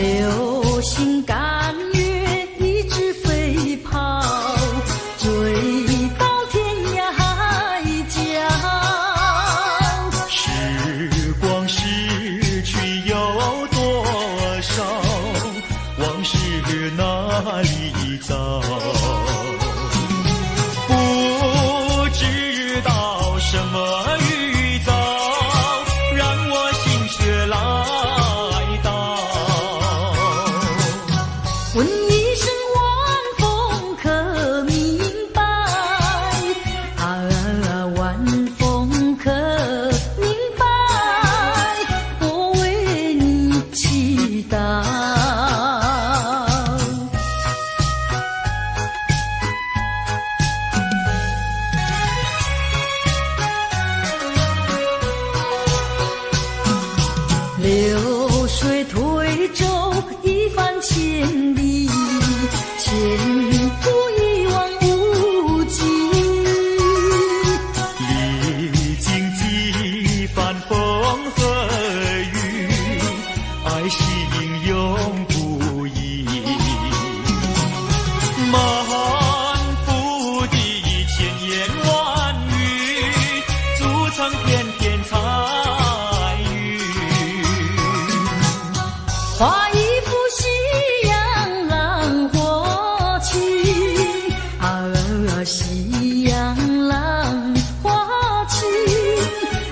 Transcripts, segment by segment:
流星赶月一直飞跑，追到天涯海角。时光逝去有多少？往事哪里找？不知道什么预兆，让我心血来到。问一声晚风可明白？晚风可明白？我为你祈祷。流水推舟一番千里，前途一望无际。历经几番风和雨，爱心永不移。满腹的千言万语，筑成片片彩云。画一幅夕阳浪花情，夕阳浪花情，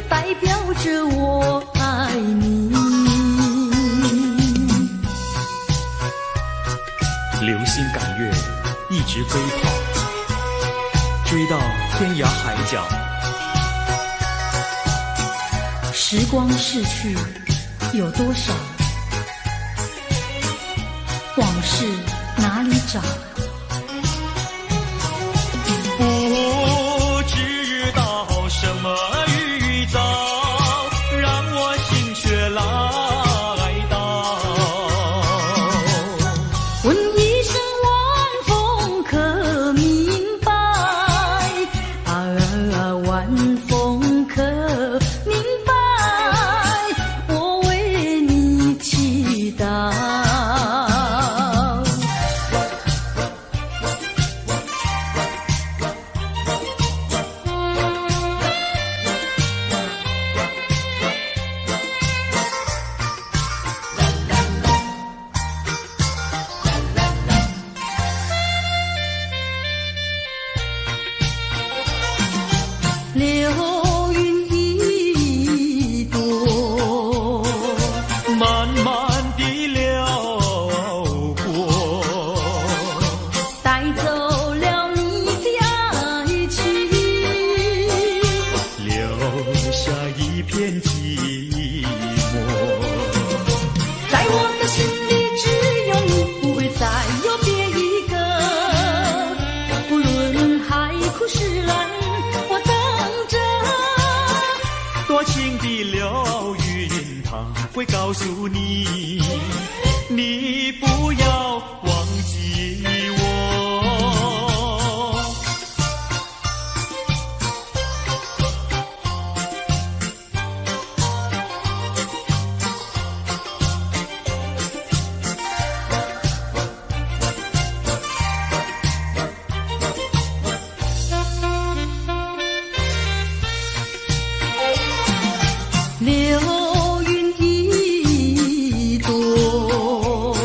代表着我爱你。流星赶月，一直飞跑，追到天涯海角。时光逝去有多少？往事哪里找？不知道什么预兆，让我心血来到。问一声晚风可明白？晚风可明白？我为你祈祷。流云一朵，慢慢地流过，带走了你的爱情，留下一片寂寞。在我的心里只有你，不会再有别一个。不论海枯石烂，我等着。多情的流云，它会告诉你，你不要忘记我。流云一朵，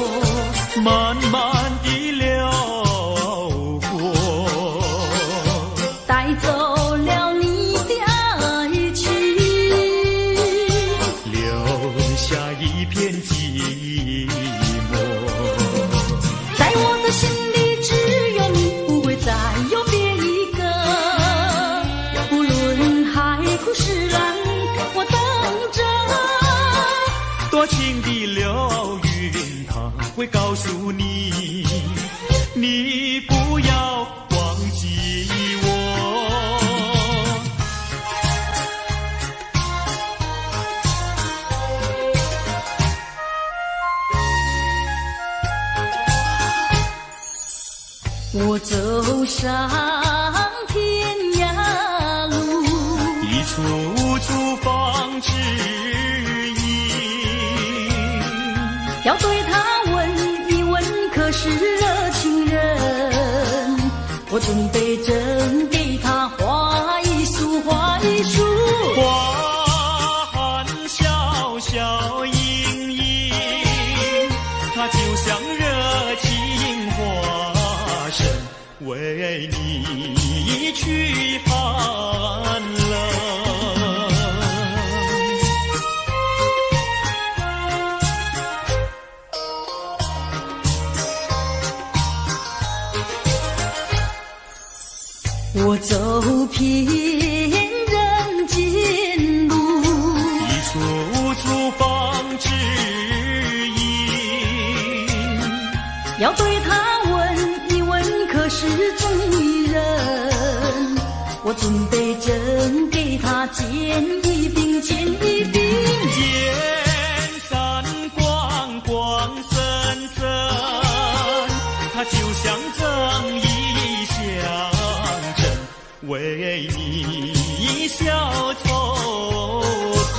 慢慢地流过，带走了你的爱情，留下一片寂寞。在我的心里只有你，不会再有别一个。不论海枯石烂，我等着。多情的流云，它会告诉你，你不要忘记我。我走上天涯路，一处处放指引，要对他为你去寒冷。我走遍人间路，一处处方知音。要对他问一问，可是真一人？我准备真给他见一饼，见一饼。眼散光光森森，它就像正义象征，为你消仇恨。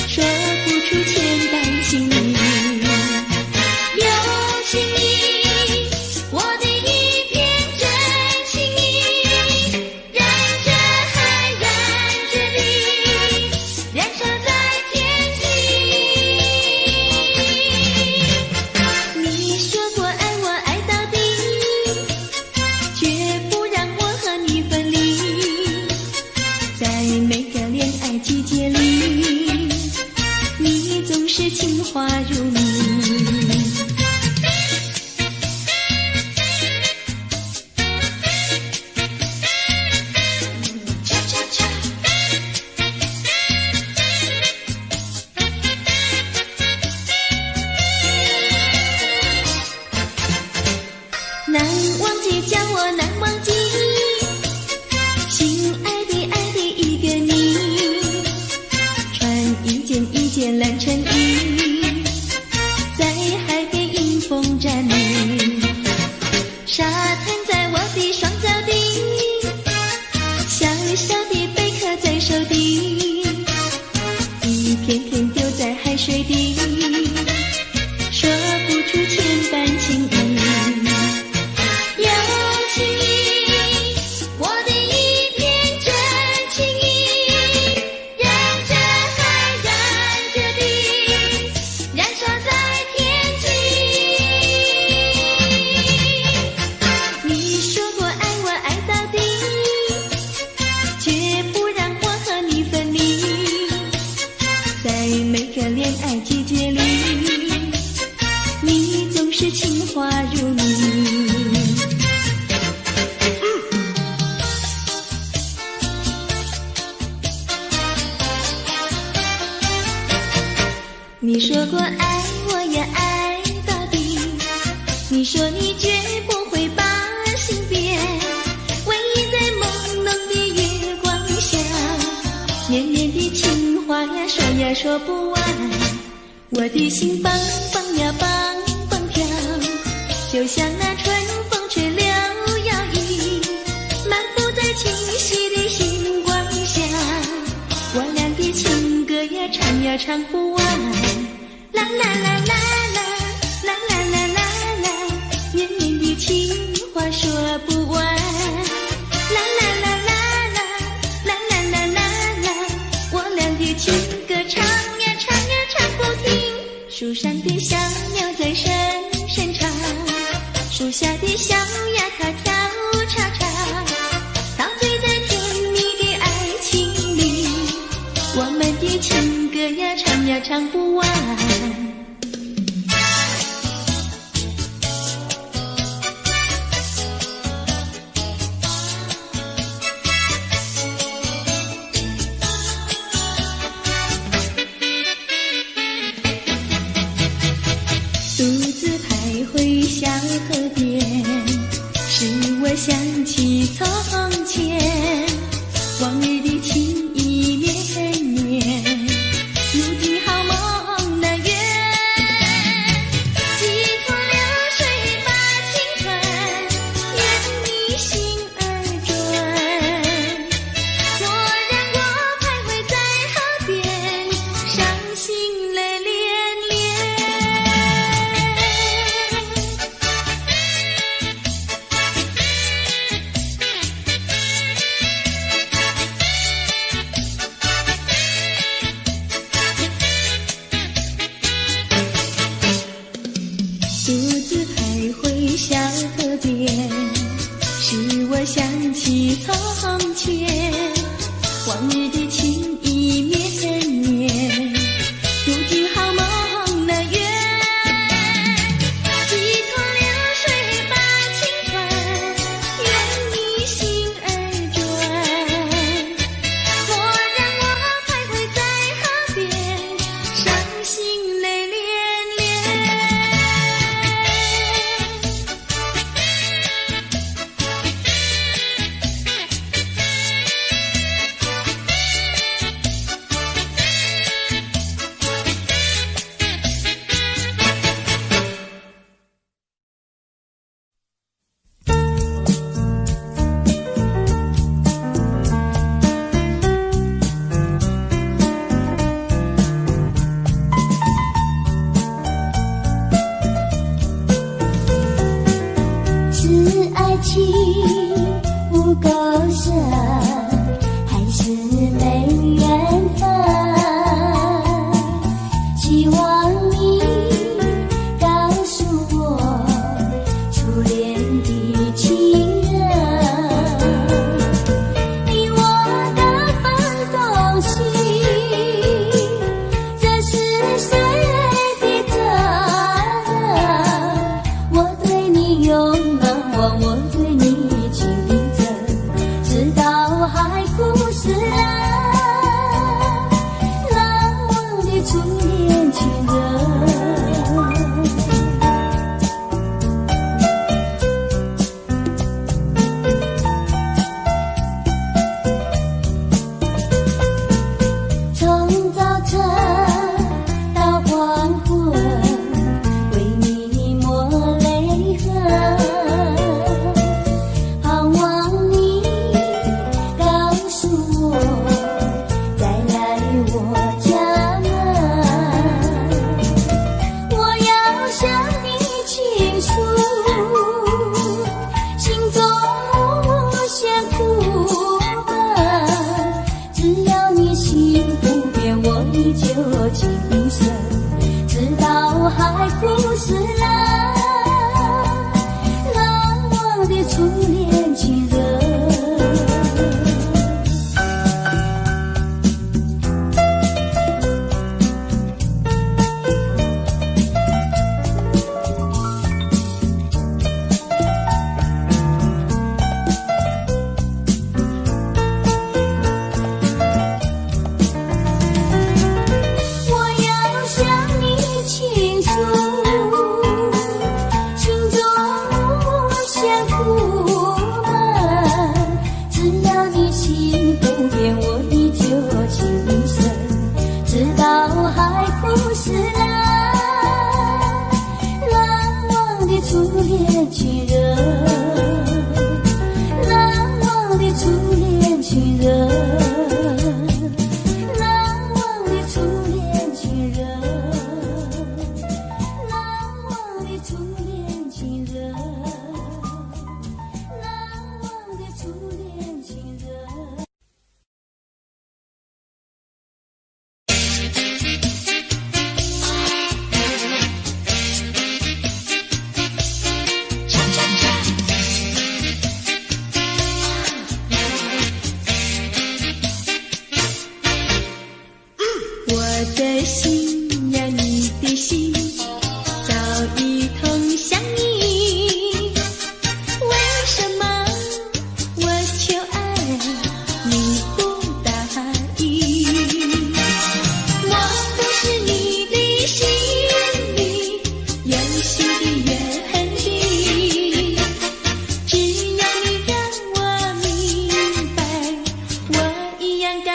说不出千般情意，有说你绝不会把心变，唯一在朦胧的月光下，绵绵的情话呀，说呀说不完。我的心梆梆呀梆梆跳，就像那春风吹柳摇曳，漫步在清晰的星光下。我俩的情歌呀，唱呀唱不完。啦啦啦啦啦，啦啦啦啦啦，绵绵的情话说不完。啦啦啦啦啦，啦啦啦啦啦，我俩的情歌唱呀唱呀唱不停。树上的小鸟在声声唱，树下的小鸭它跳叉叉，陶醉在甜蜜的爱情里。我们的情歌呀，唱呀唱不完。独自徘徊小河边，使我想起从前，往日的情意绵绵，如今好梦难圆。几途流水把情传，愿你心儿转。蓦然我徘徊在河边，伤心泪涟涟。独自徘徊小河边，使我想起从前，往日的情意绵绵，如今好梦难圆。几途流水把情传，愿你心儿转。蓦然我徘徊在河边，伤心泪涟涟。是爱情不够深，还是没缘分？希望你告诉我初恋的情人，你我的分东西，这是岁月的责任。我对你勇敢，我对你情真，直到海枯石烂，难忘的初恋情人。从早晨到黄昏，为你抹泪痕，盼望你告诉我再来我家门。我要向你倾诉心中无限苦闷，只要你心不变，我依旧情深，直到海枯石烂，难忘的初恋情人。我要向你倾诉一同相依。为什么我求爱你不答应？我不是你的心里游戏的原地，只要你让我明白，我一样感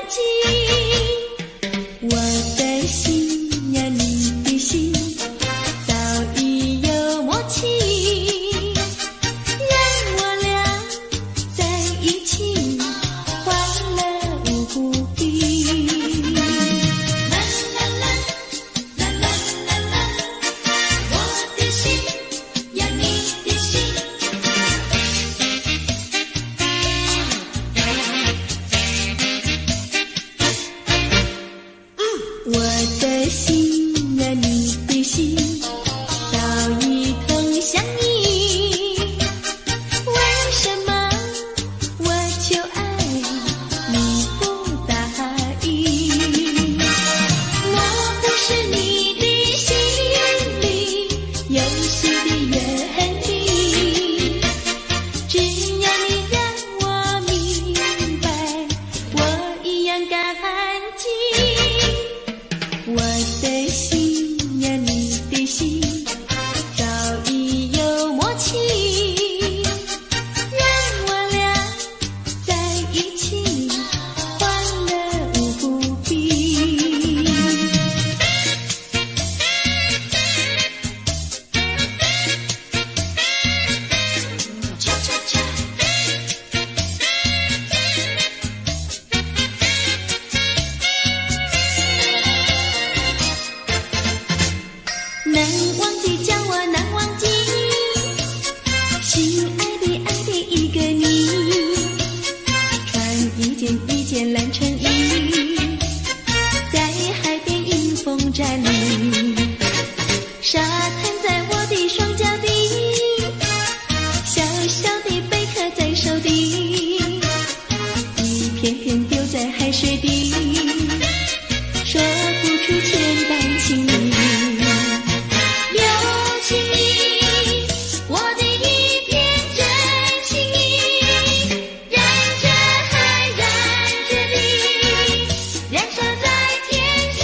激。我的心呀，你的心早已有默契，让我俩在一起欢乐无不必。啦啦啦啦啦啦啦，我的心呀，你的心。我的心呀，你的心早已同相依。为什么我求爱你不答应？我不是你的心里游戏的原地，只要你让我明白，我一样感激。我的心呀，你的心早已有默契，让我俩在一起欢乐无不必。恰恰恰，难忘记叫我难忘记，心爱的一个你，穿一件蓝衬衣，在海边迎风站立，沙滩在我的双脚底，小小的贝壳在手底，一片片丢在海水底，说不出千般情意。有情意，我的一片真情意，燃着海，燃着地，燃烧在天际。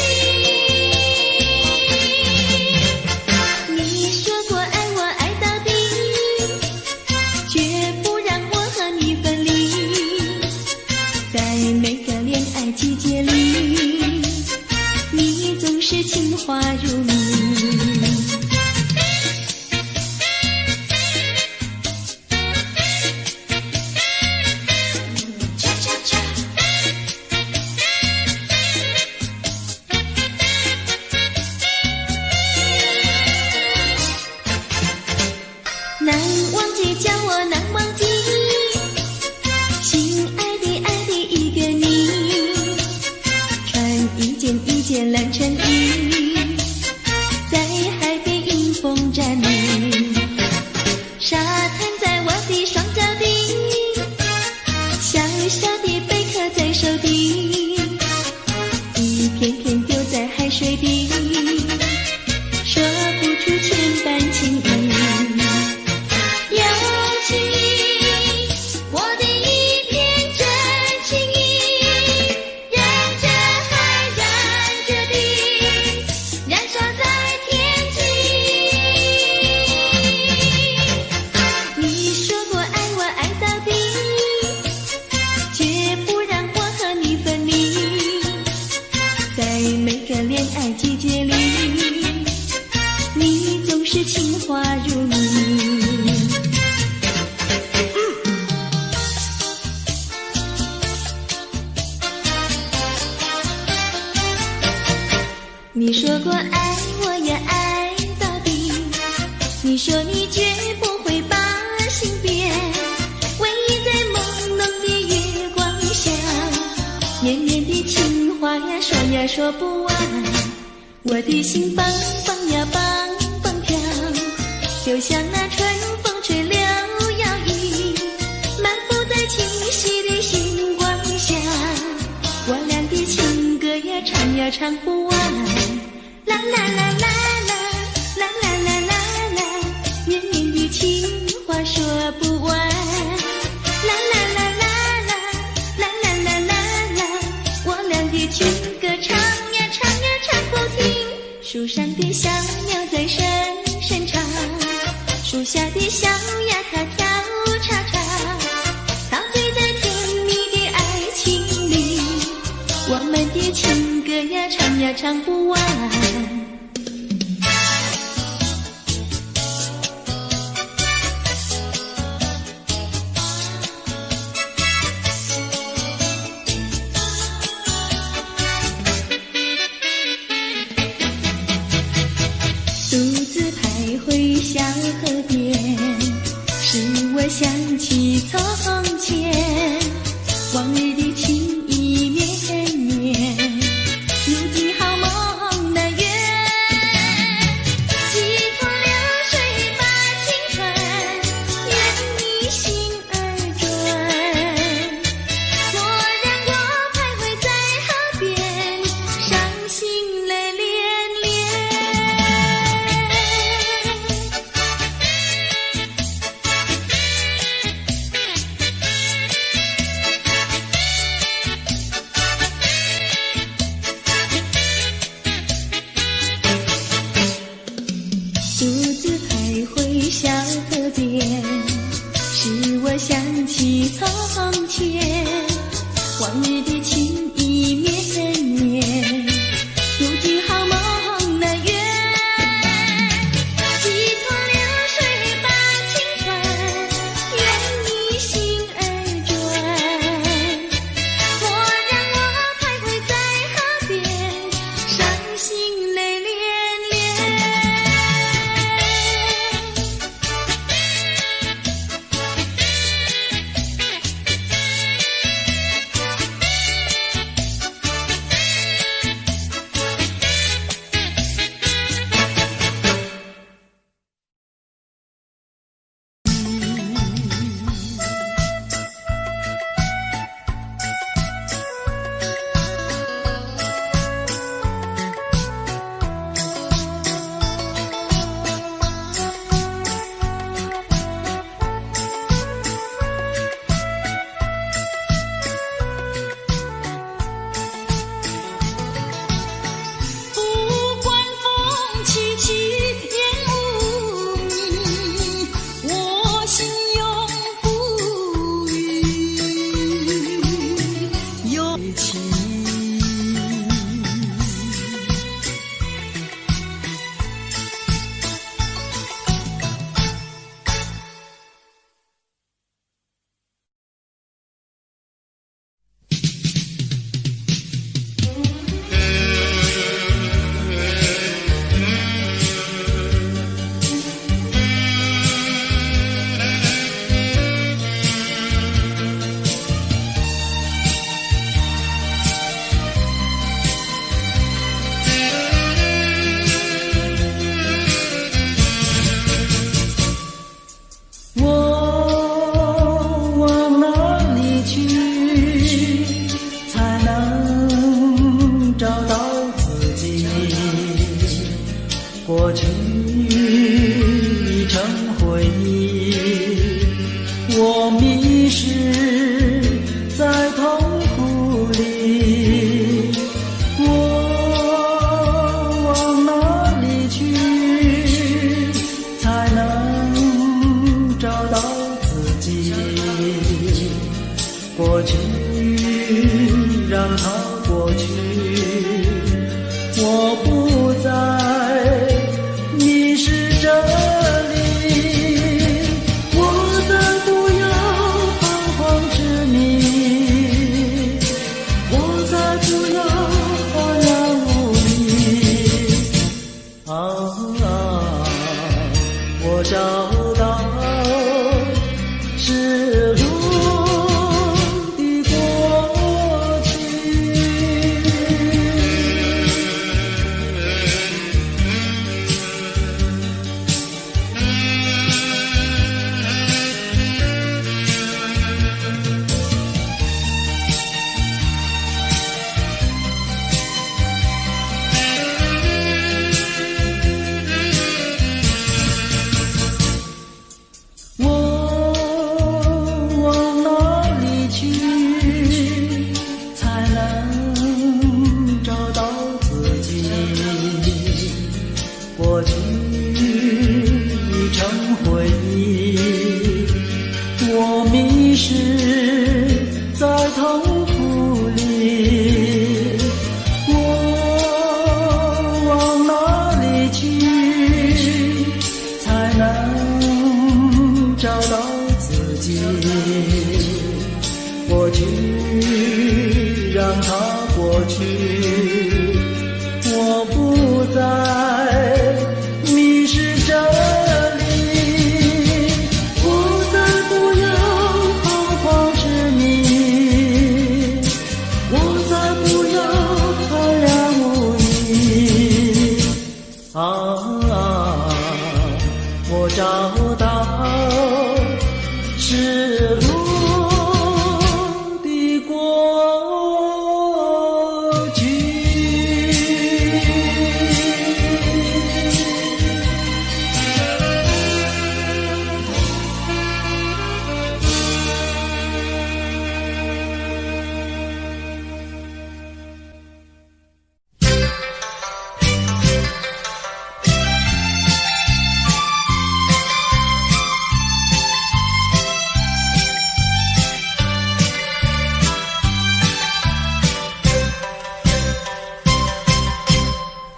你说过爱我爱到底，绝不让我和你分离。在每个恋爱季节里，你总是情话如蜜。恰恰恰，难忘记叫我难忘记，心爱的一个你，穿一件蓝衬衣，在海边迎风站立，沙滩在我的双脚底，小小的贝壳在手底，一片片丢在海水底，说不出千般情意。有情意，我的一片真情意，燃着海，燃着地，燃烧在天际。你说过爱我爱到底，绝不让我和你分离。在每个恋爱季节里，你总是情话如蜜。你说过爱我呀爱到底，你说你绝不会把心变，唯一在朦胧的月光下，绵绵的情话呀说呀说不完，我的心梆梆呀梆梆跳，就像那春风吹柳摇曳，漫步在清晰的星光下，我俩的情歌呀唱呀唱不完，啦啦啦啦啦啦啦。呀唱不完。独自徘徊小河边，使我想起从前，往日的情意绵绵，如今好梦难圆。几头流水把情传，愿你心儿转。蓦然我徘徊在河边，伤心泪连连。独自徘徊小河边，使我想起从前，往日的情意绵绵，如今好梦难圆。几头流水把情传，愿你心儿转。蓦然我徘徊在河边，伤心泪连连。不管风起起，烟雾迷，我心永不渝。有情，我往哪里去，才能找到自己？过去已成回忆，我迷失在痛苦里。我往哪里去，才能找到自己？过去让它过去，我不再迷失这里，我再不要彷徨执迷，我再不要荒凉无依。我找到是路的过去。在痛苦里，我去，我不再迷失这里，我再不要彷徨痴迷，我再不要贪恋无益。我找到失落的过去。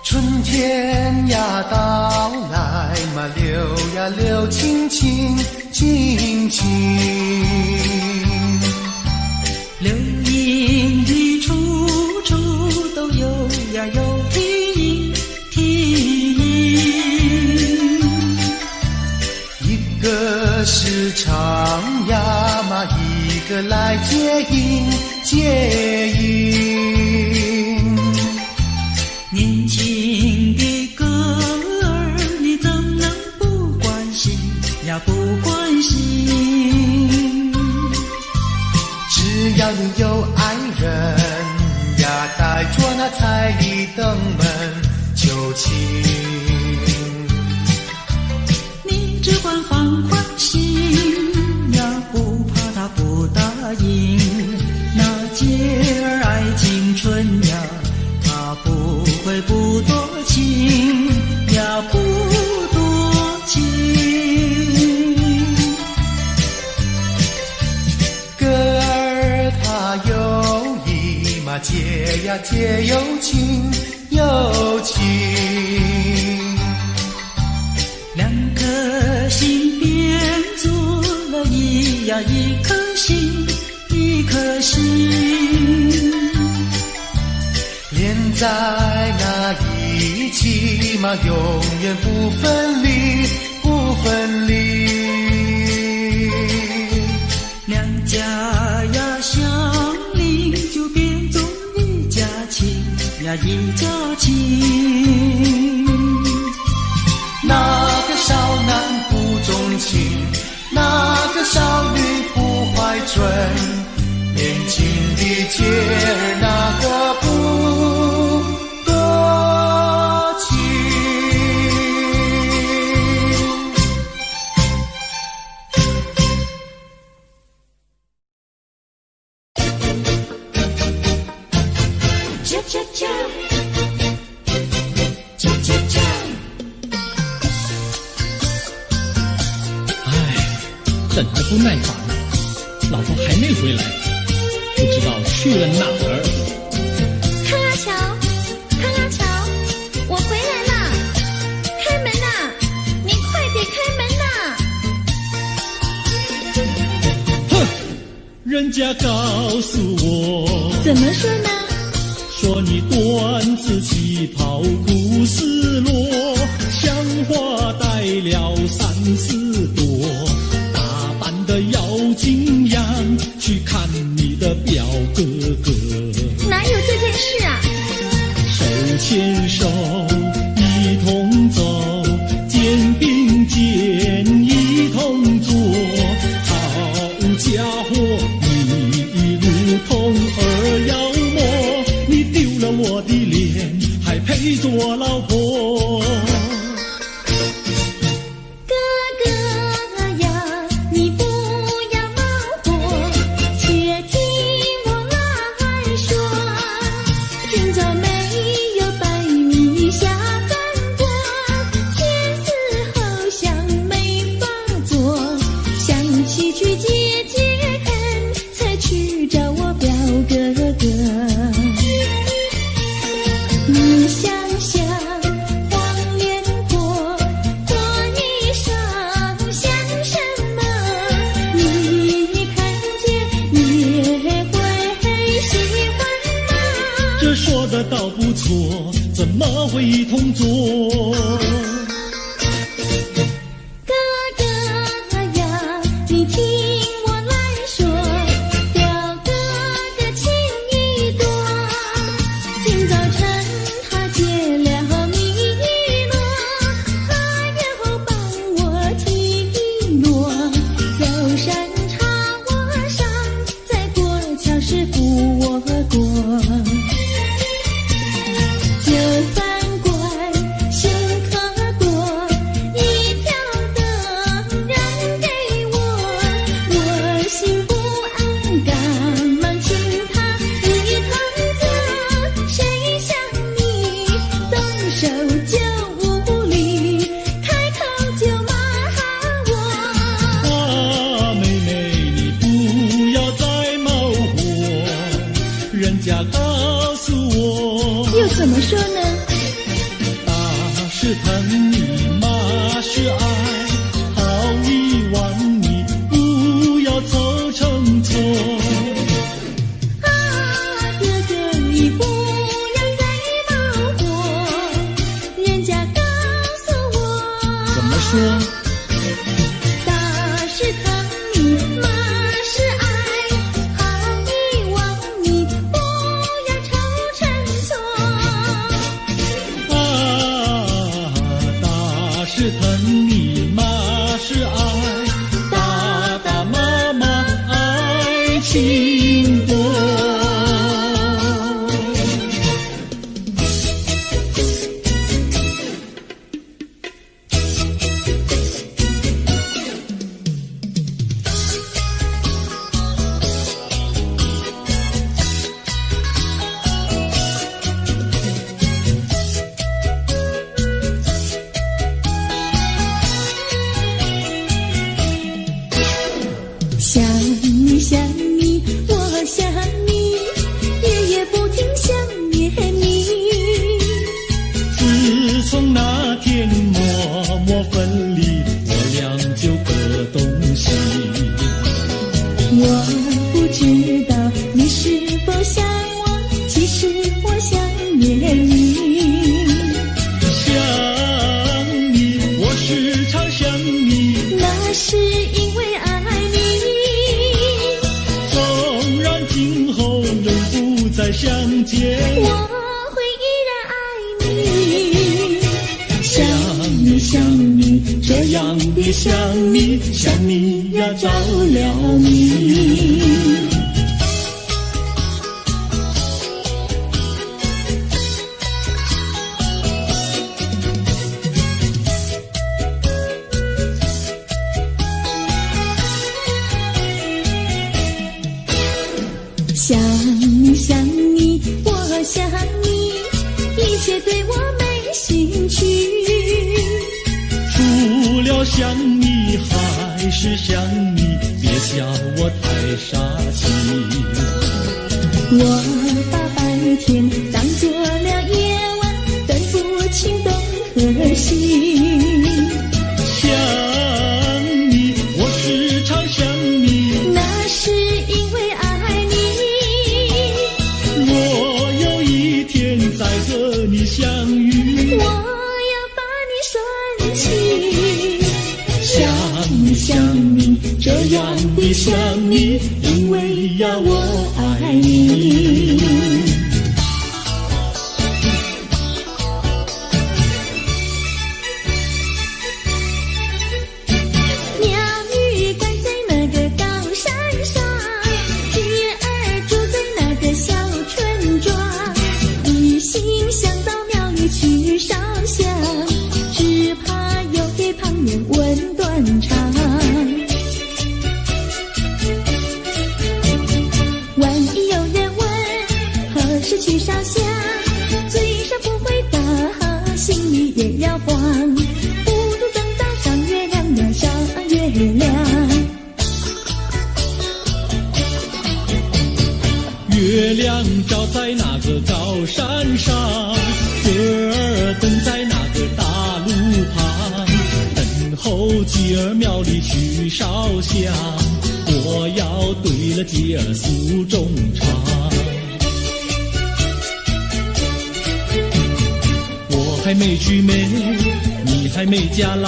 春天呀到来嘛，流呀流，清清清清。流萤的处处都有呀有啼音，一个是唱呀嘛，一个来接应接应。年轻的歌儿，你怎能不关心呀不关心？只要你有爱人呀，带着那彩礼登门求亲。你只管放宽心呀，不怕他不答应。那姐儿爱青春呀，他不会不多情呀，不多情。歌儿它有意嘛，结呀结有情有情。两颗心变作了一颗心，一颗心。连在那一起嘛，永远不分离，不分离。两家呀相邻，就变作一家亲呀一家亲。那个少男不钟情，那个少女不怀春，年轻的姐儿那个不多情。啾啾啾，啾啾啾。等还不耐烦，老婆还没回来，不知道去了哪儿。康阿乔，康阿乔，我回来啦！开门呐！你快点开门呐！哼，人家告诉我，怎么说呢？说你短子旗袍不丝落，像花戴了3、4朵。的妖精样去看你的表哥哥，哪有这件事啊？手牵手一同走，肩并肩一同坐。好家伙，你如同儿妖魔，你丢了我的脸，还配做老婆？哥哥。倒不错，怎么会一同坐？哥哥呀，你听我来说，表哥哥情意多。今早晨他结了米诺，他又帮我提落，走山茶我上，再过桥是扶我过。就翻过深刻多，一条灯燃给我，我心不安，赶忙请他一同坐。谁想你动手就无理，开口就骂我。啊，妹妹，你不要再冒火，人家告诉我，又怎么说呢？打是疼你，骂是爱，好意望你不要凑成错。啊，哥哥你不要再冒火，人家告诉我。怎么说？打是疼你，骂是爱，好意望你不要凑成错。啊，打是疼你，骂是爱，打打骂骂爱情多。想你想你，我想你，夜夜不停想念你。自从那天默默分离，我俩就各东西。我不知道你是否想我，其实我想念你。想你，我时常想你，那是因为爱你。纵然今后仍不再相见，我会依然爱你。想你想你，这样的想你，想你呀着了迷。想你想你，我想你，一切对我没兴趣。除了想你还是想你，别叫我太傻气。我把白天当作了夜晚，分不清东和西。想你，我时常想你，那是因为爱你。我有一天再和你相遇，我要把你拴起。想你想你，这样的想你，因为呀我爱你。鸟语关在那个高山上，鸡儿住在那个小村庄，一心想到庙里去烧香，只怕又给旁人问断肠。万一有人问何时去烧香，嘴上不回答，心里也要慌。不如等到上月亮呀，上月亮。月亮照在那个高山上，月儿等在那个大路旁，等候鸡儿庙里去烧香，我要对了鸡儿诉衷肠。还没娶媒，你还没嫁来，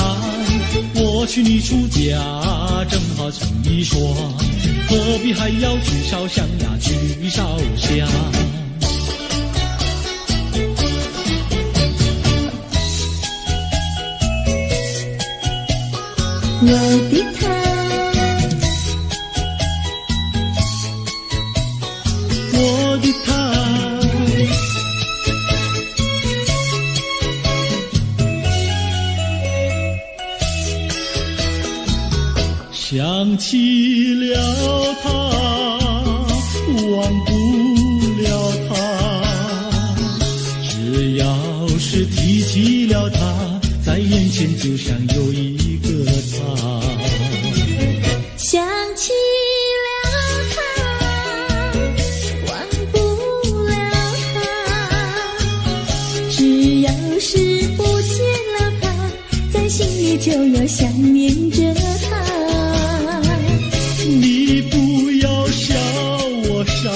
我娶你出嫁，正好成一双，何必还要去烧香呀，去烧香？我的他，我的他，想起了他，忘不了他，只要是提起了他，在眼前就像有一个他。想起了他，忘不了他，只要是不见了他，在心里就要想念着他。你不要笑我傻，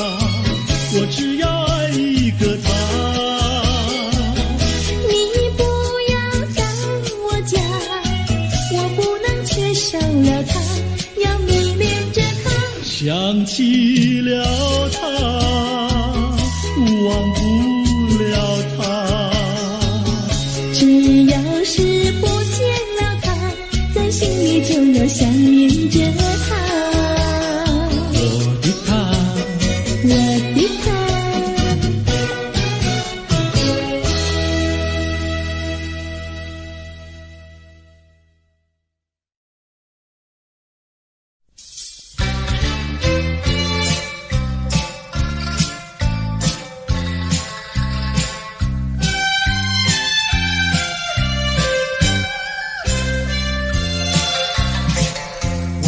我只要爱一个他。你不要当我假，我不能缺少了他，要迷恋着他。想起了他，忘不了他。只要是不见了他，在心里就要想念着他。我的他，我的他。我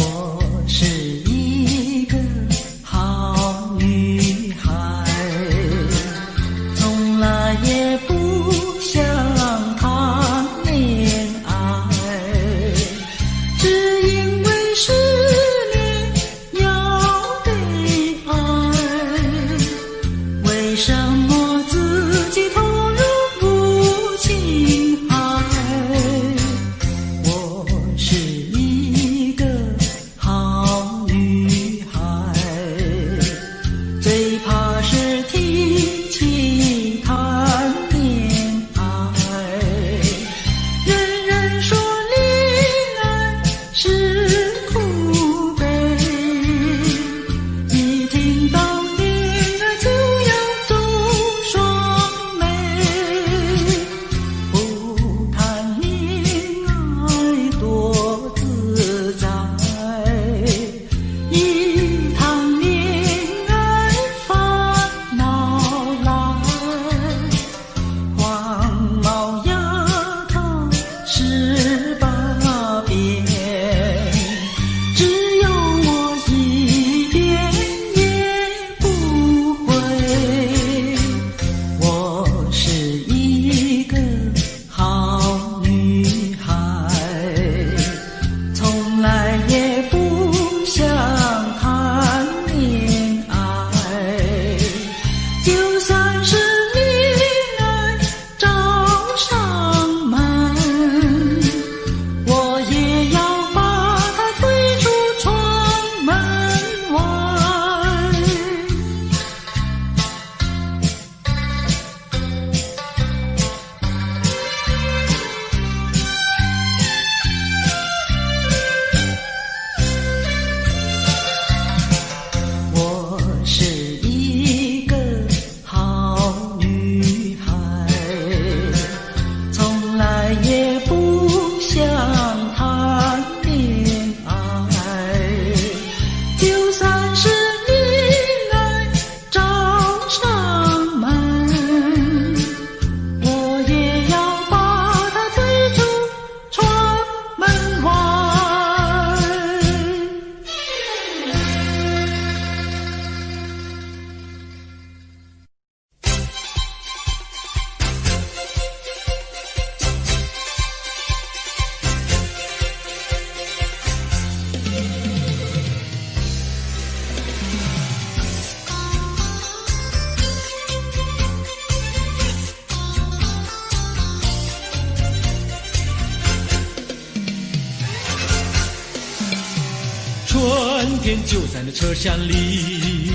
春天就在那车厢里，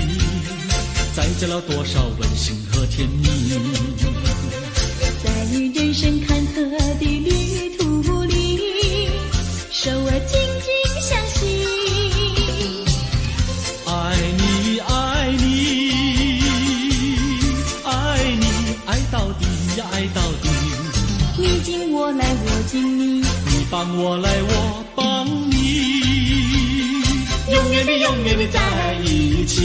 载着了多少温馨和甜蜜。在人生坎坷的旅途里，手儿紧紧相系。爱你爱你爱你，爱到底呀爱到底。你敬我来我敬你，你帮我来我帮你，永远的永远的在一起。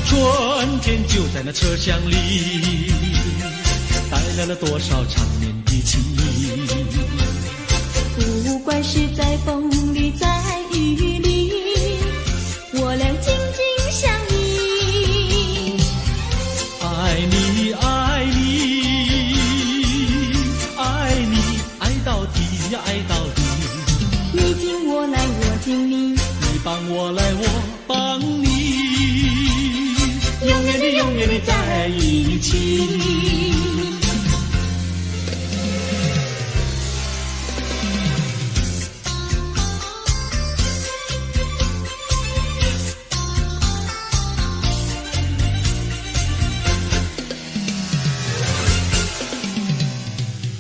春天就在那车厢里，带来了多少缠绵的情谊。不管是在风里在雨里，我俩紧紧相依。爱你爱你爱你，爱到底呀爱到底。你敬我来我敬你，你帮我来我帮你，永远的永远的在一起。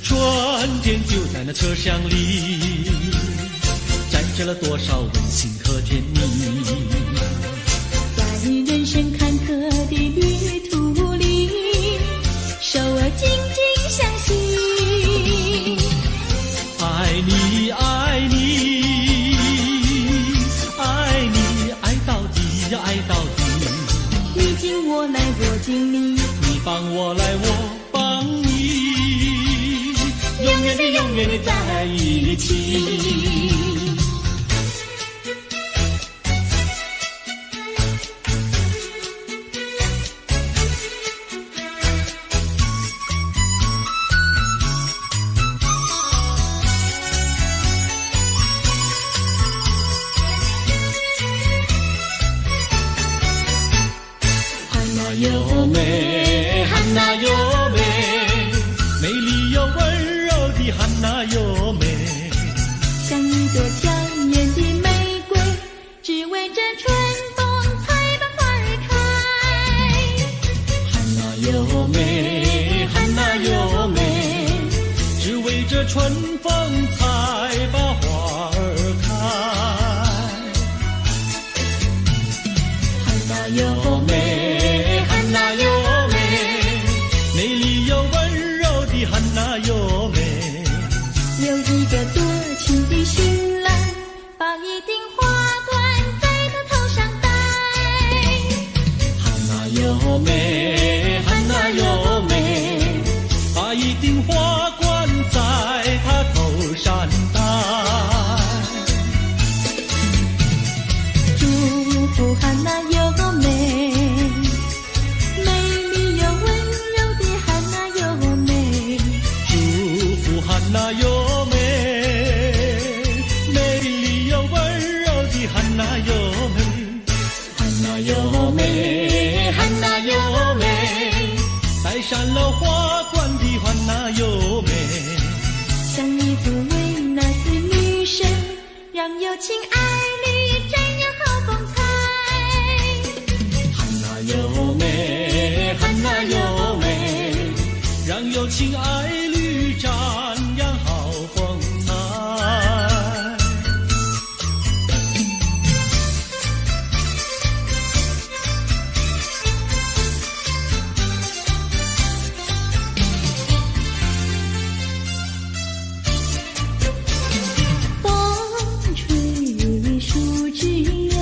春天就在那车厢里，载着了多少温馨和甜蜜。在人生坎坷的旅途里，手儿紧紧相系。爱你爱你爱你，爱到底呀爱到底。你敬我来我敬你，你帮我来我帮你，永远的永远的在一起。有美，汉娜有美，美丽又温柔的汉娜有美，像一朵娇艳的玫瑰，只为这春风才把花儿开。汉娜有美，汉娜有美，只为这春风才把花儿开。汉娜有美，汉娜有美，美丽又温柔的汉娜有美，有一个多情的新郎，把一顶花冠在他头上戴。汉娜有美，汉娜有美，把一顶花冠在她头上戴。祝福汉娜有美，美丽又温柔的汉娜有美。祝福汉娜有美，美丽又温柔的汉娜有美，汉娜有美，汉娜有美，戴上了花冠的汉娜有美，像你作为那子女神，让有情爱侣瞻仰好风采。汉娜有美，汉娜有美，让有情爱侣瞻仰好风采。风吹树枝摇，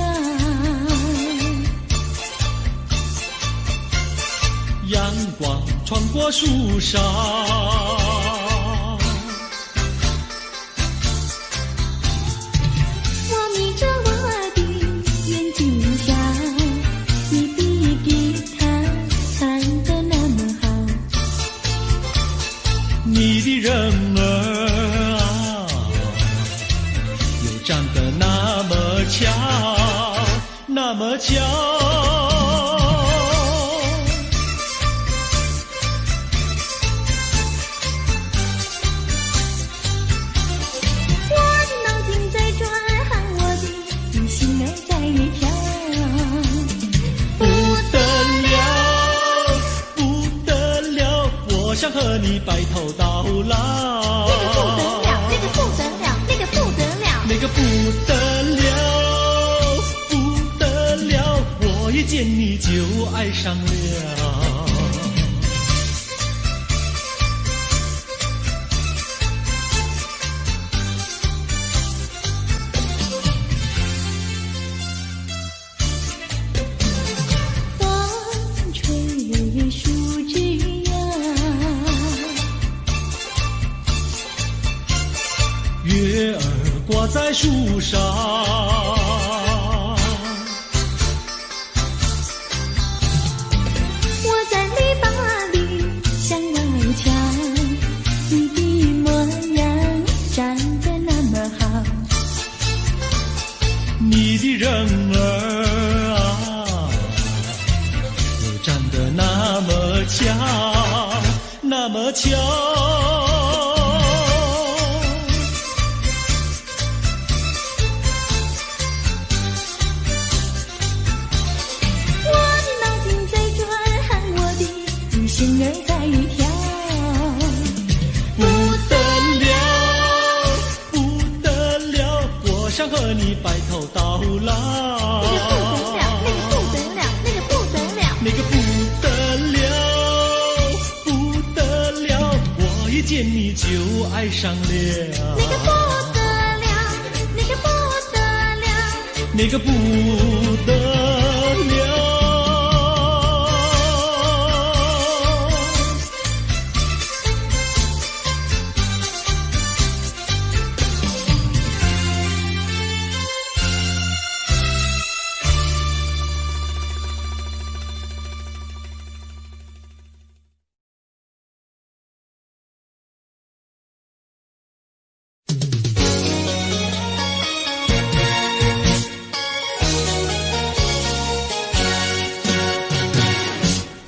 阳光穿过树梢，我眯着我的眼睛笑，你比吉他弹得那么好。你的人儿啊，又长得那么巧，那么巧。和你白头到老。那个不得了，那个不得了，那个不得了，那个不得了，不得了，我一见你就爱上了。风吹树枝摇，月儿挂在树上，我在篱笆里向外瞧，你的模样长得那么好，你的人儿啊，又长得那么巧，那么巧。心儿在跳，不得了，不得了，我想和你白头到老。那个不得了，那个不得了，那个不得了，不得了，我一见你就爱上了。那个不得了，那个不得了，那个不得了。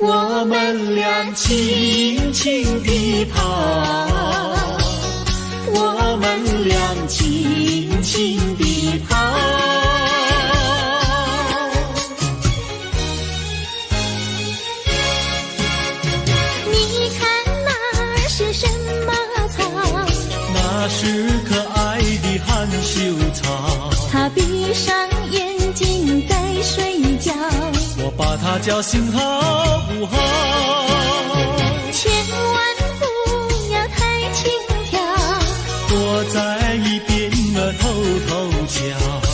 我们俩轻轻地跑，我们俩轻轻地跑。你看那是什么草？那是可爱的含羞草，它闭上眼睛在睡觉，我把它叫醒好不好？千万不要太轻佻，躲在一边儿偷偷瞧。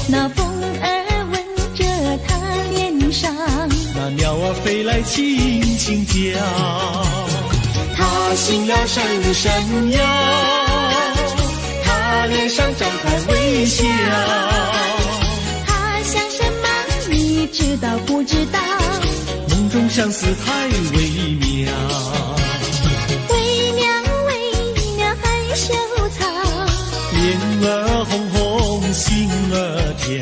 那风儿吻着它脸上，那鸟儿飞来轻轻叫，它醒了伸伸腰，它脸上张开微笑。它想什么你知道不知道？梦中相思太微妙，微妙微妙害羞草，脸儿红红心儿跳，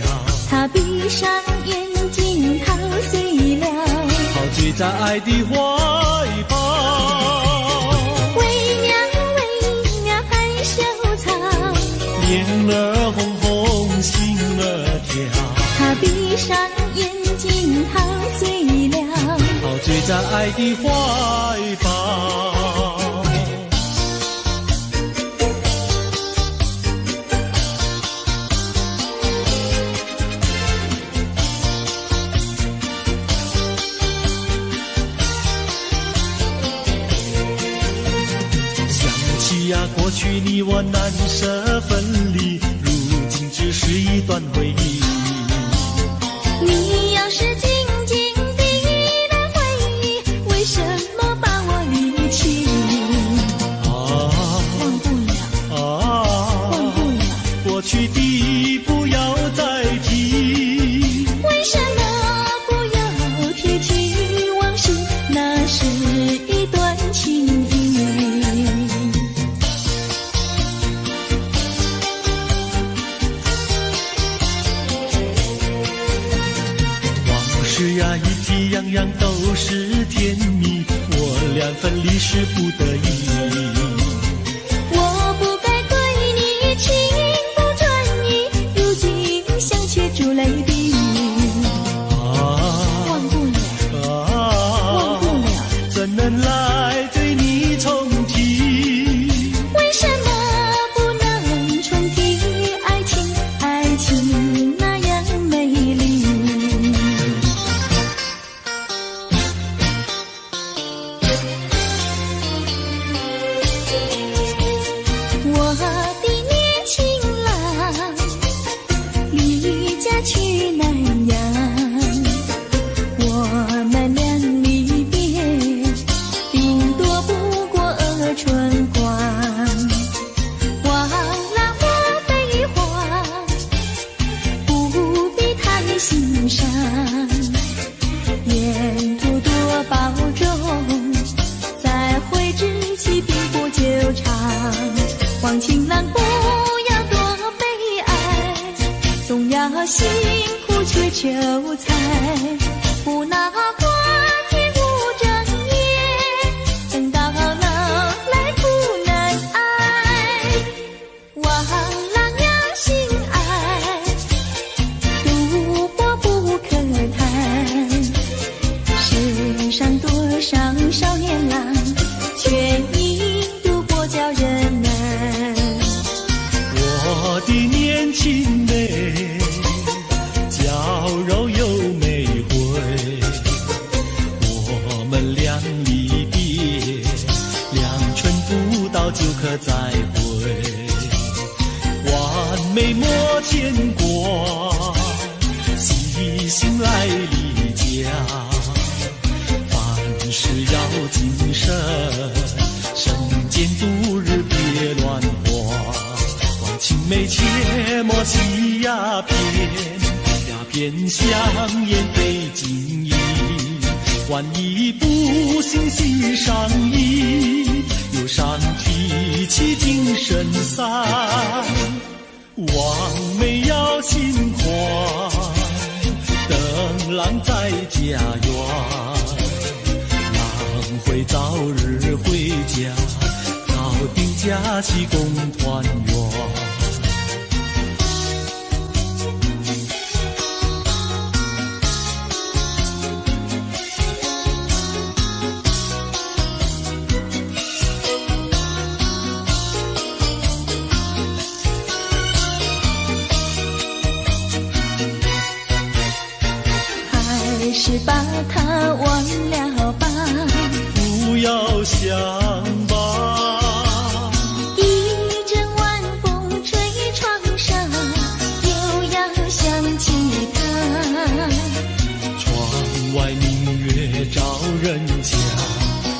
它闭上眼睛陶醉了，陶醉在爱的怀抱。微妙微妙害羞草，脸儿红红心儿跳，它闭上眼睛陶醉了，陶醉在爱的怀抱。想起呀，过去你我难舍分离，如今只是一段回忆。你要是静静地来回忆，为什么把我离弃？忘不了，忘不了，过去的不要再提。为什么不要提起往事？那是一段情谊。往事呀，一提样样都是甜蜜，我俩分离是不得已。我不该对你情不转移，如今想却出泪滴。忘不了，忘不了，怎能来对你重提？辛苦却求财，不拿花天无正业，等到老来苦难挨。望郎要心爱，赌博不可贪。世上多少少年郎，却因赌博叫人难。我的年轻妹，娇柔又美慧，我们俩离别，2春不到就可再会，完美莫牵挂，细心来离家，凡事要谨慎，身兼度日别乱花，望青梅切莫吸鸦片，鸦片香烟非金银，万一不幸喜上瘾，忧伤提起精神散，望梅要心宽，等郎在家园，郎会早日回家，早定假期共团圆。还是把它忘了吧，不要想吧，一阵晚风吹窗上，又要想起他。窗外明月照人家，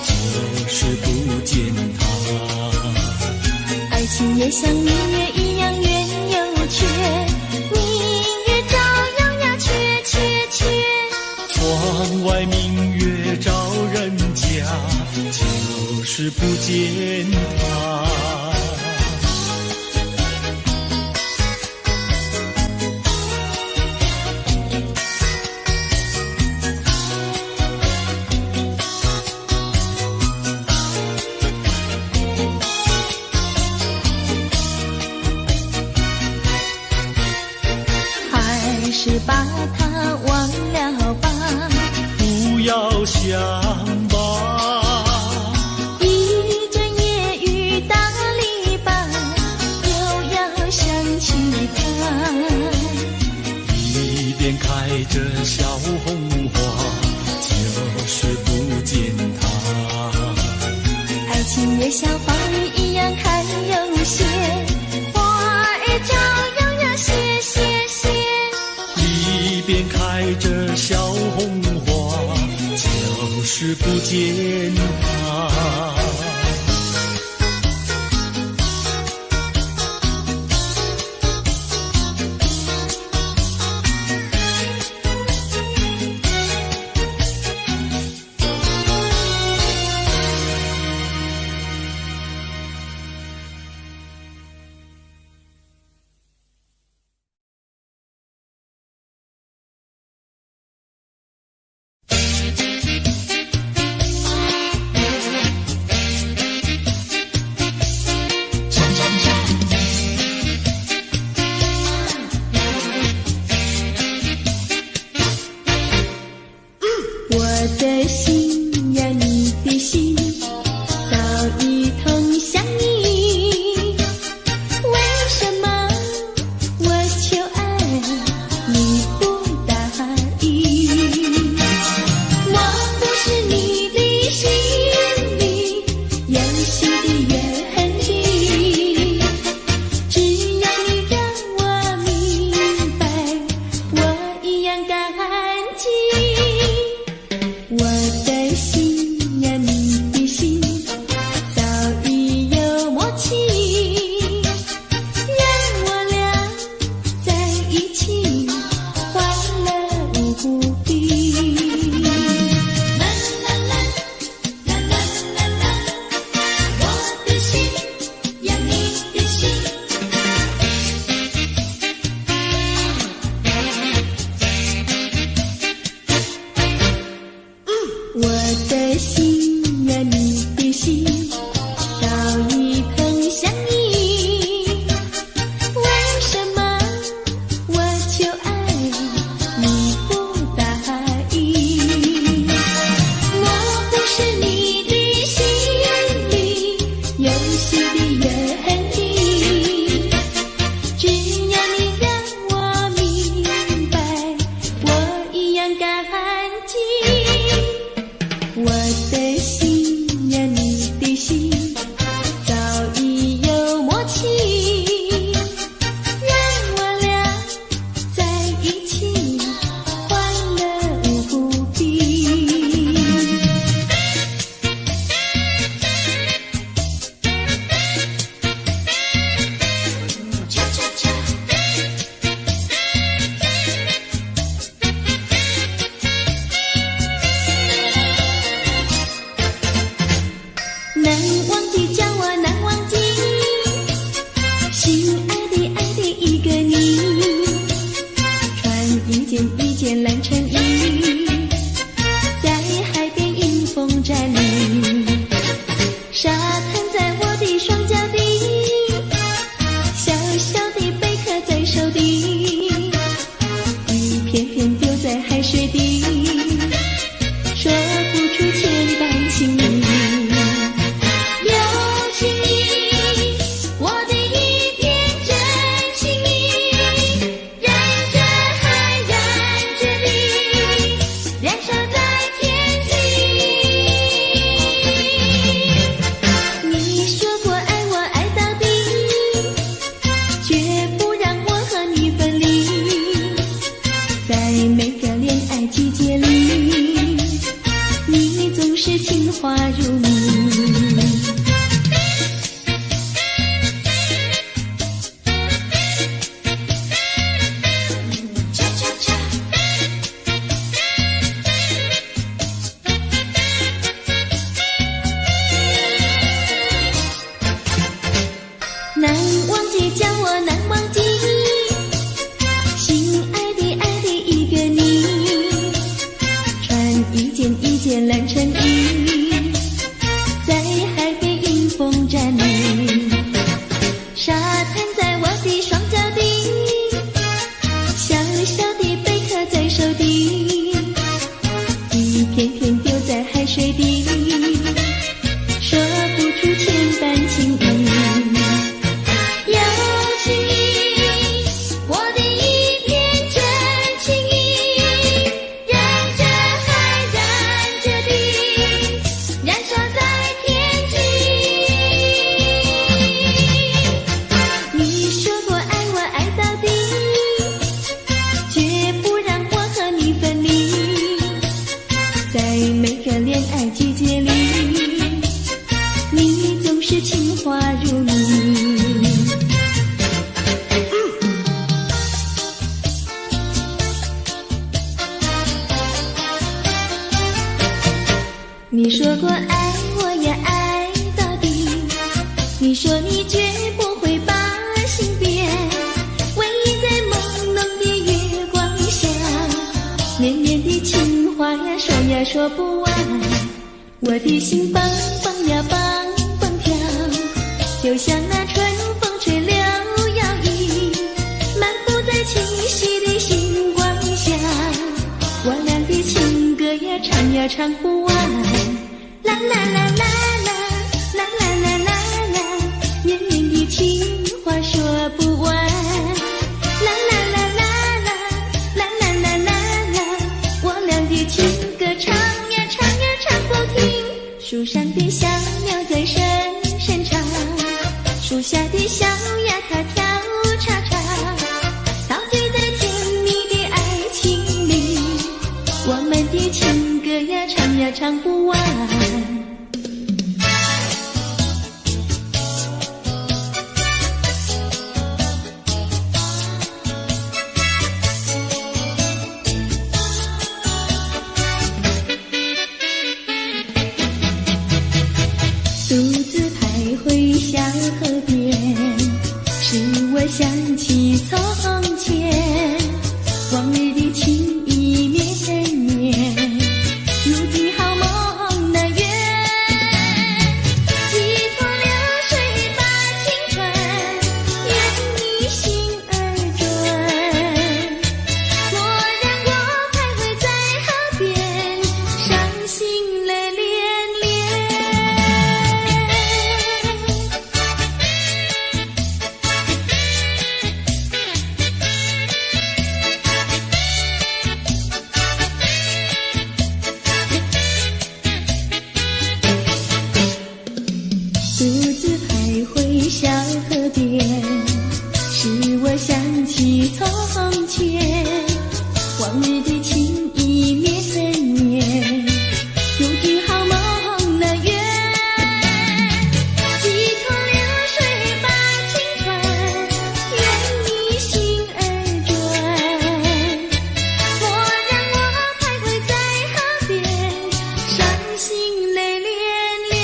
就是不见他。爱情也像明月一样圆又缺，明月照样呀缺缺缺。窗外明月照人家，就是不见他。还是把它忘了吧，不要想吧，一阵夜雨打篱笆，又要想起他。一边开着小红花，就是不见他。爱情也像花儿一样开又谢，花儿照样呀谢谢谢。一边开着小红花，就是不见他。我的我的心呀，你的心早已同相依，为什么我求爱你不答应？我不是你的心里游戏的原地，只要你让我明白，我一样感激。我的心呀，你的心早已有默契，让我俩在一起欢乐无比。恰恰恰，难忘记叫我难忘记，心爱的一个你，穿一件蓝衬衣，在海边迎风站立，沙滩在我的双脚底，小小的贝壳在手底，雨片片丢在海水底，说不出千般情意。有情意，我的一片真情意，燃着海，燃着地，燃烧在天际。你说过爱我爱到底，绝不让我和你分离，在每个恋爱季节里，你总是情话如蜜。恰恰恰，难忘记叫我难忘记，心爱的一个你，穿一件蓝衬衣，在海边迎风站立，沙滩在我的双脚底，小小的贝壳在手底，一片片丢在海水底，说不出千般情意。有情意，我的一片真情意，燃着海，燃着地，燃烧在天际。你说过爱我爱到底，绝不让我和你分离，在每个恋爱季节里，你总是情话如蜜。你说过爱我呀爱到底，你说你绝不会把心变，唯一在朦胧的月光下，绵绵的情话呀说呀说不完，我的心蹦蹦呀蹦蹦跳，就像那春风吹柳摇曳，漫步在清晰的星光下，我俩的情歌呀唱呀唱不完，啦啦啦啦啦啦啦啦啦啦，绵绵的情话说不完，啦啦啦啦啦啦啦啦啦啦，我俩的情歌唱呀唱呀唱不停，树上的小鸟在声声唱，树下的小鸭它跳叉叉，陶醉在甜蜜的爱情里，我们的情歌呀唱呀唱不完。独自徘徊小河边，使我想起从前，往日的情意绵绵，如今好梦心泪连连。独自徘徊小河边，使我想起从前，往日的情意灭分烟，如今好梦难圆。几托流水把情传，愿你心儿转。蓦然我徘徊在河边，伤心泪连连。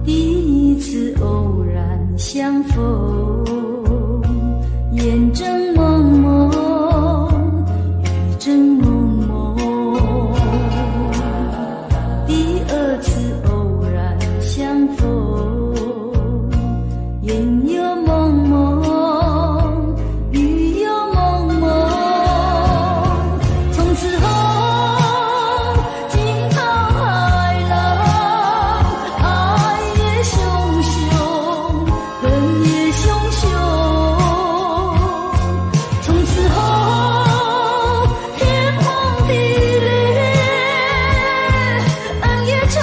第一次偶然相逢，眼睁蒙蒙，雨正蒙蒙。第二次偶然相逢，眼又蒙蒙，雨又蒙蒙。从此后，惊涛骇浪，爱也汹汹，恨也汹汹。从此后，天崩地裂，爱也愁。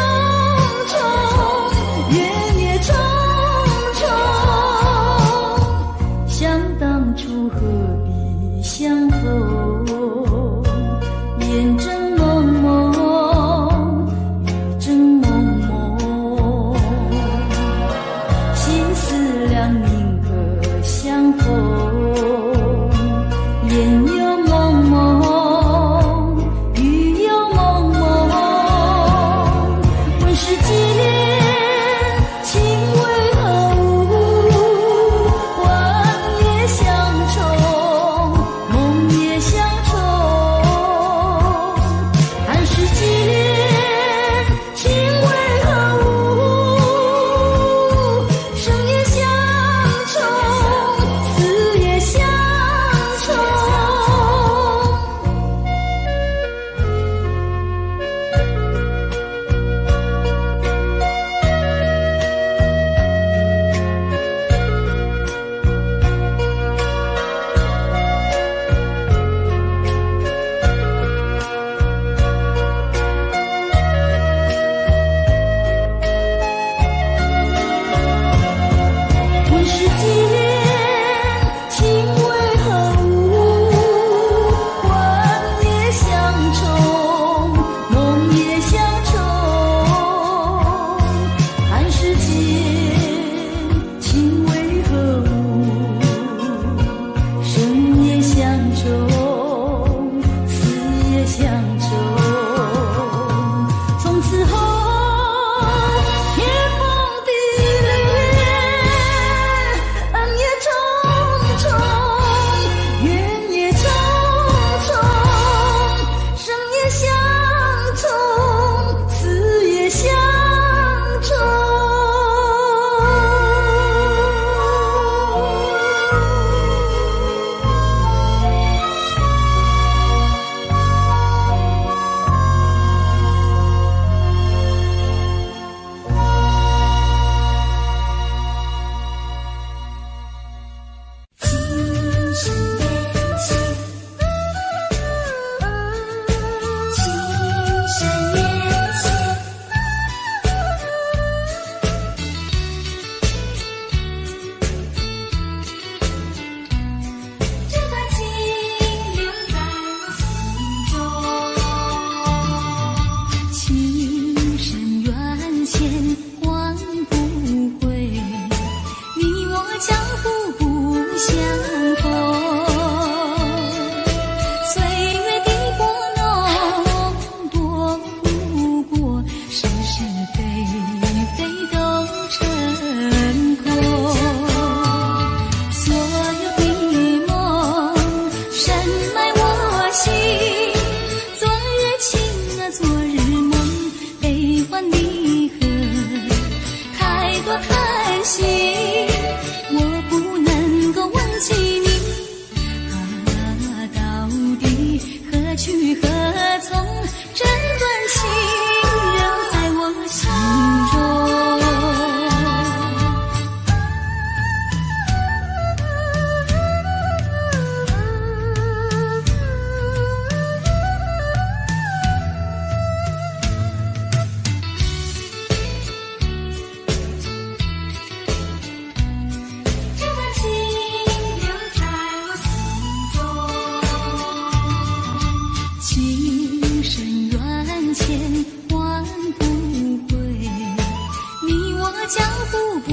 脚步不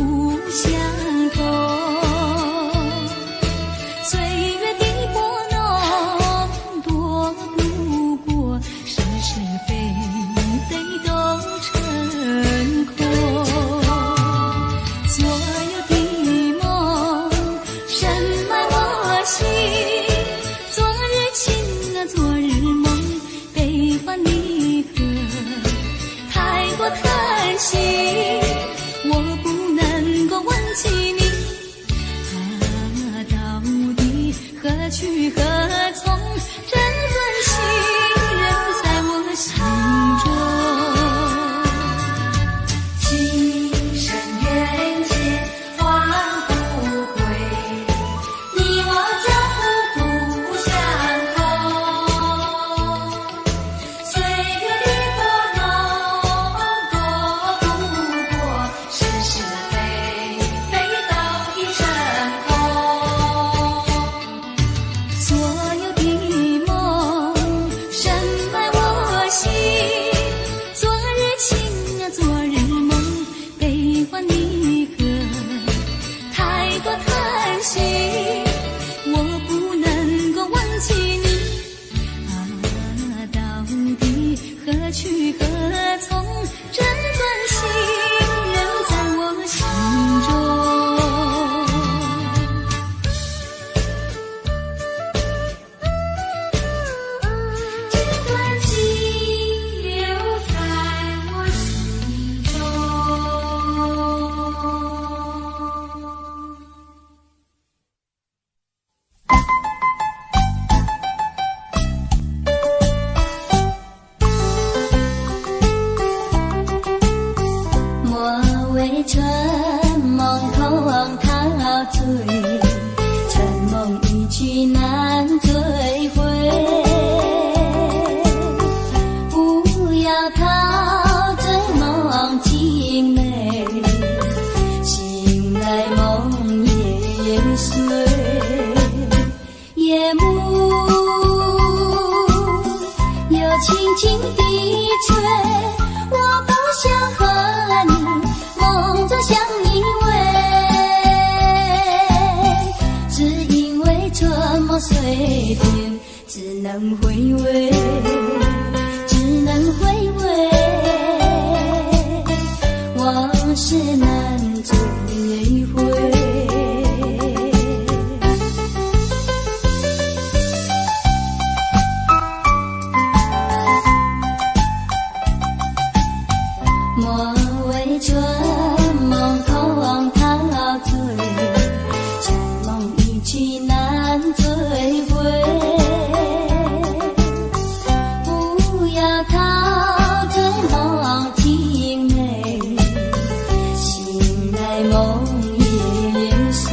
相同，岁月的波动多不过是是非非都成空，所有的梦深埋我心，昨日情啊昨日梦，悲欢离合太过叹息，我不能够忘记你，到底何去何从？这段心仍在我心中。情深缘浅换不回，你我脚步不相同，岁月的波动多不过是是非非都已成空，所有的梦深埋我心，昨日情啊昨日梦，悲欢离合太过叹息，我不能够忘记你，到底何去何从？这段心仍在我心中。这段情留在我心中。莫为春梦空陶醉，春梦一去难追回，不要陶醉梦境美，醒来梦也碎，夜幕又轻轻地吹，我不想和你梦中相依偎，只因为春梦碎片，只能回味，只能回味，往事难追回。莫为春梦空陶醉，春梦一去难追回，不要陶醉梦境美，醒来梦也碎，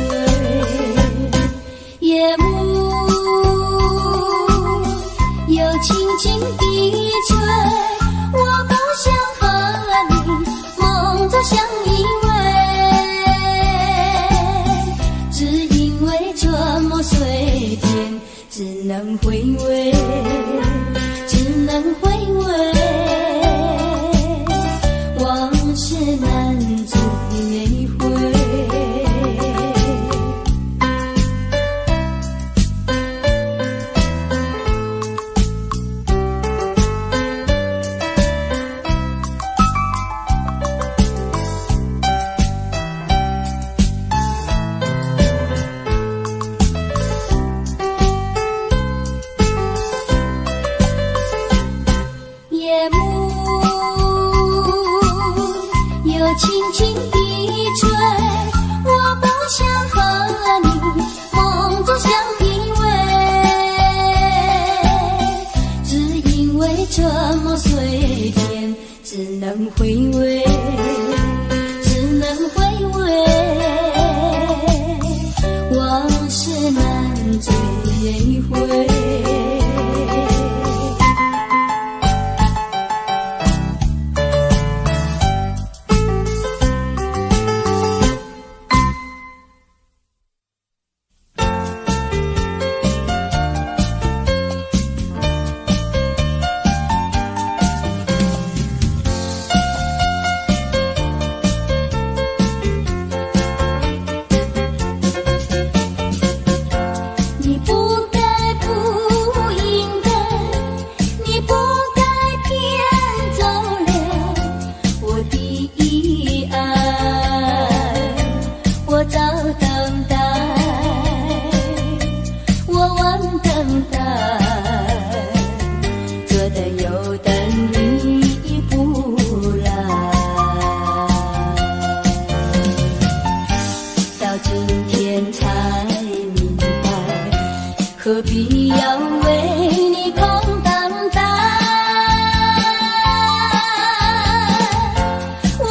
夜幕又轻轻地吹，我不想和你梦中相依偎，只因为春梦碎片，只能回味，只能回味，往事难追回。夜幕又轻轻地吹，我不想和你梦中相依偎，只因为春梦碎片，只能回味，只能回味，往事难追回。必要为你空荡荡。我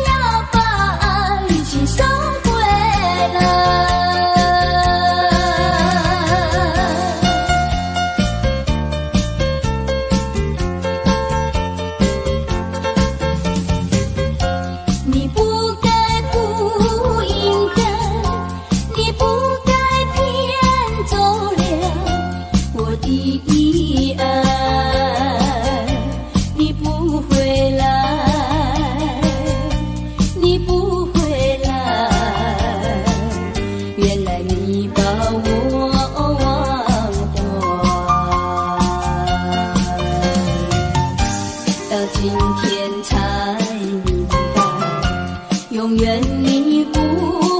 要把爱情收回来。你不该不应该，你不该骗走了我的爱。你不回来，你不回来，原来你把我忘怀。到今天才明白，永远你不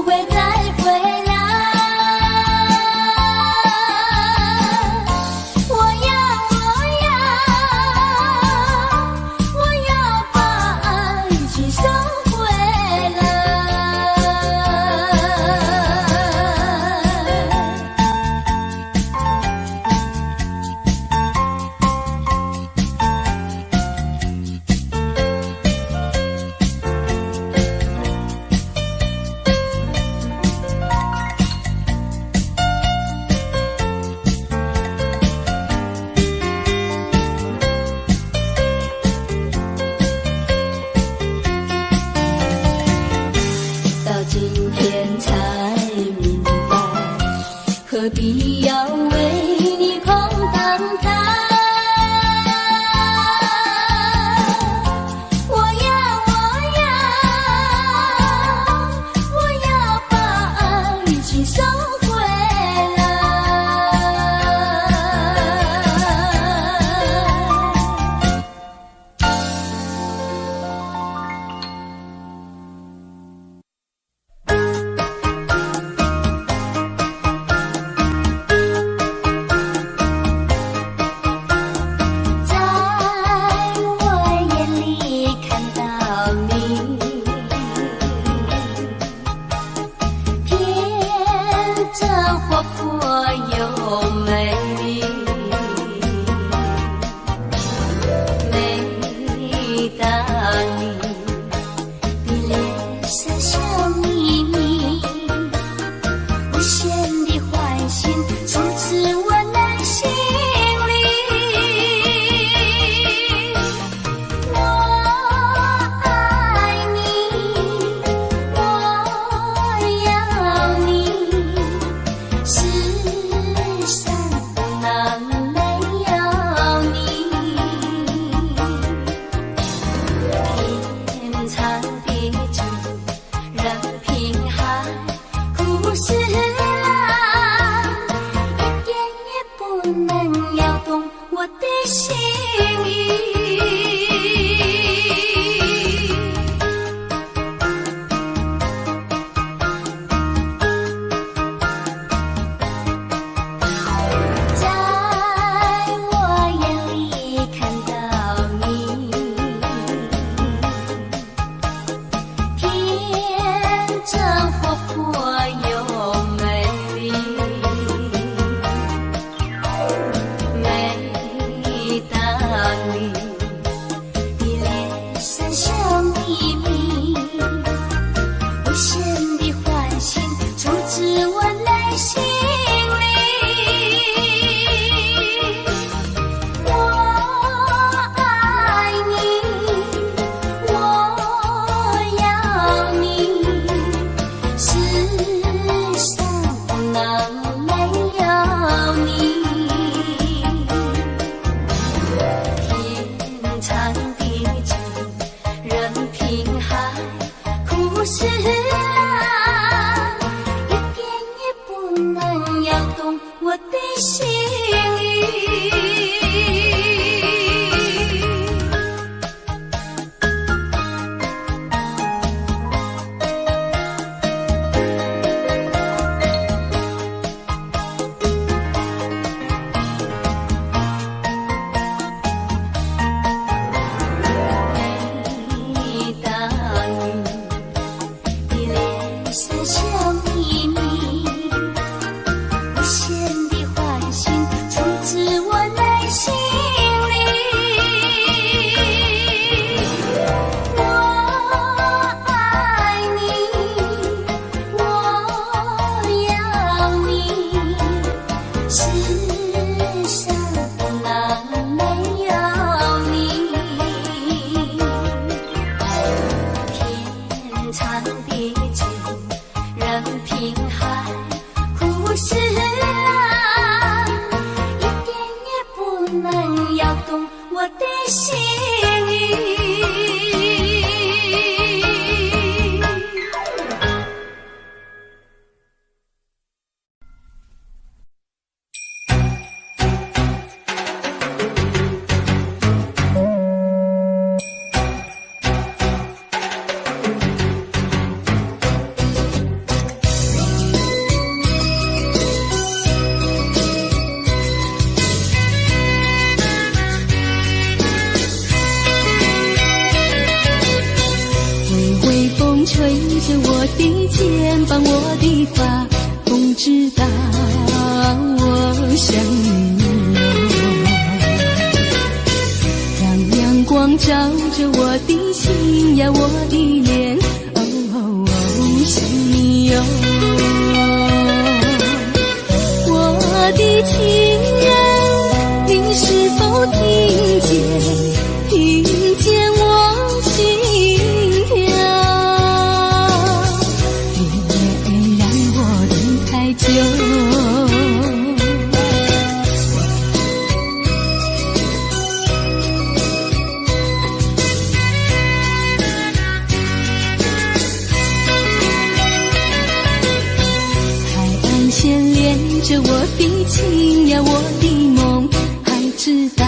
会再回来。我要把爱情收回来。心意。吹着我的肩膀，我的发，风知道我想你哟。让阳光照着我的心呀，我的脸，哦哦哦，想你哟。我的情人，你是否听见我心跳？就海岸线连着我的情呀，我的梦，还知道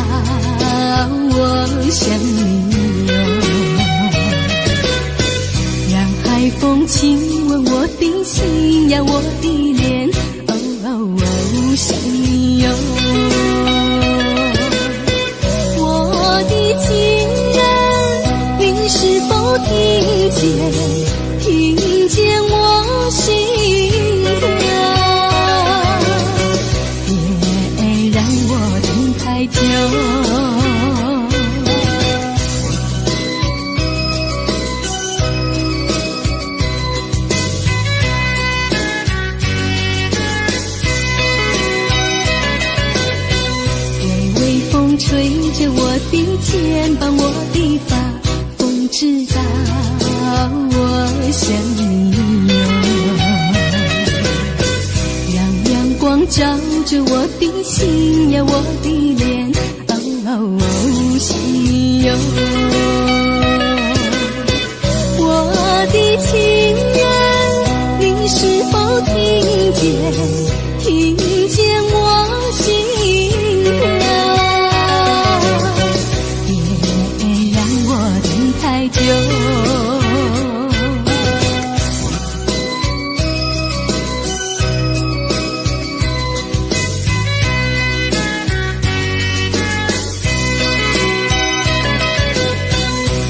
我想你哟。让海风亲吻我的心呀，我的脸，哦哦哦，想你哟。我的情人，你是否听见我心跳？别让我等太久。吹着我的肩膀，我的发，风知道我想你哟。让阳光照着我的心呀，我的脸，哦哦哦，想你哟。我的情人，你是否听见我心跳？太久，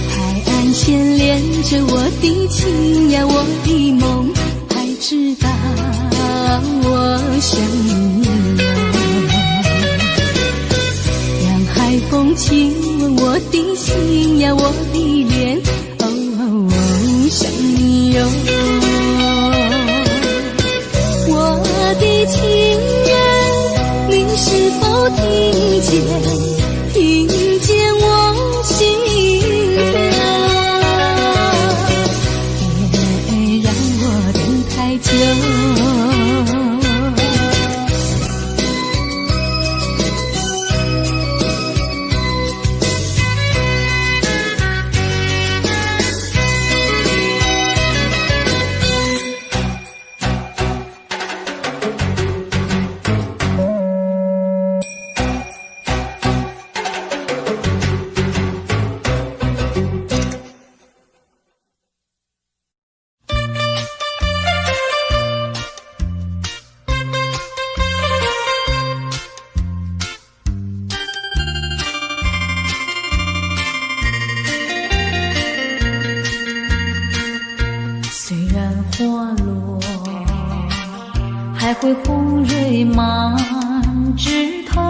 海岸线连着我的情呀，我的梦，还知道我想你哟。让海风亲吻我的心呀，我的脸，哦哦哦，想你哟。我的情人，你是否听见我心跳？别让我等太久。还会红蕊满枝头。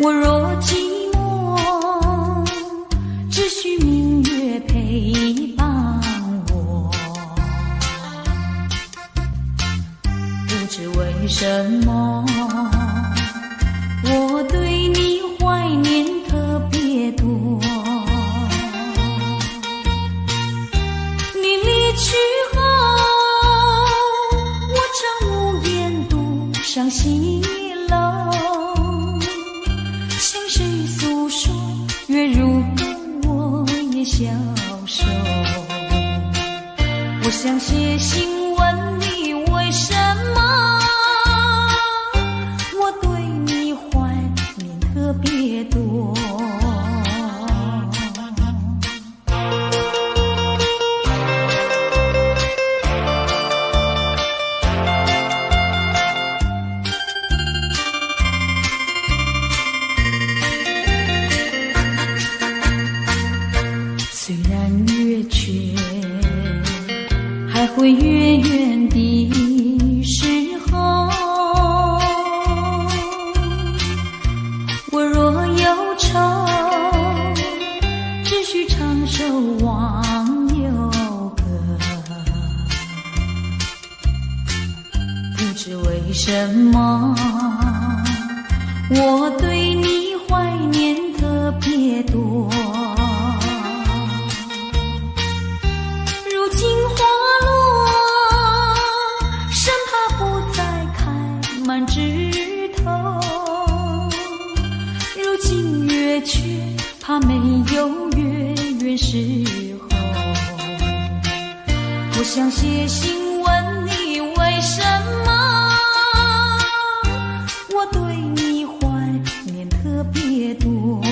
我若寂寞，只需明月陪伴我。不知为什么，我对你怀念特别多。你离去后，我常无言独上西楼。月如歌我也消瘦。我想写信问你为什么我对你怀念特别多。虽然月缺还会月圆的时候，我若忧愁，只需唱首忘忧歌。不知为什么，我对你怀念特别多。如今花落，生怕不再开满枝头。如今月缺，怕没有月圆时候。我想写信问你为什么我对你怀念特别多。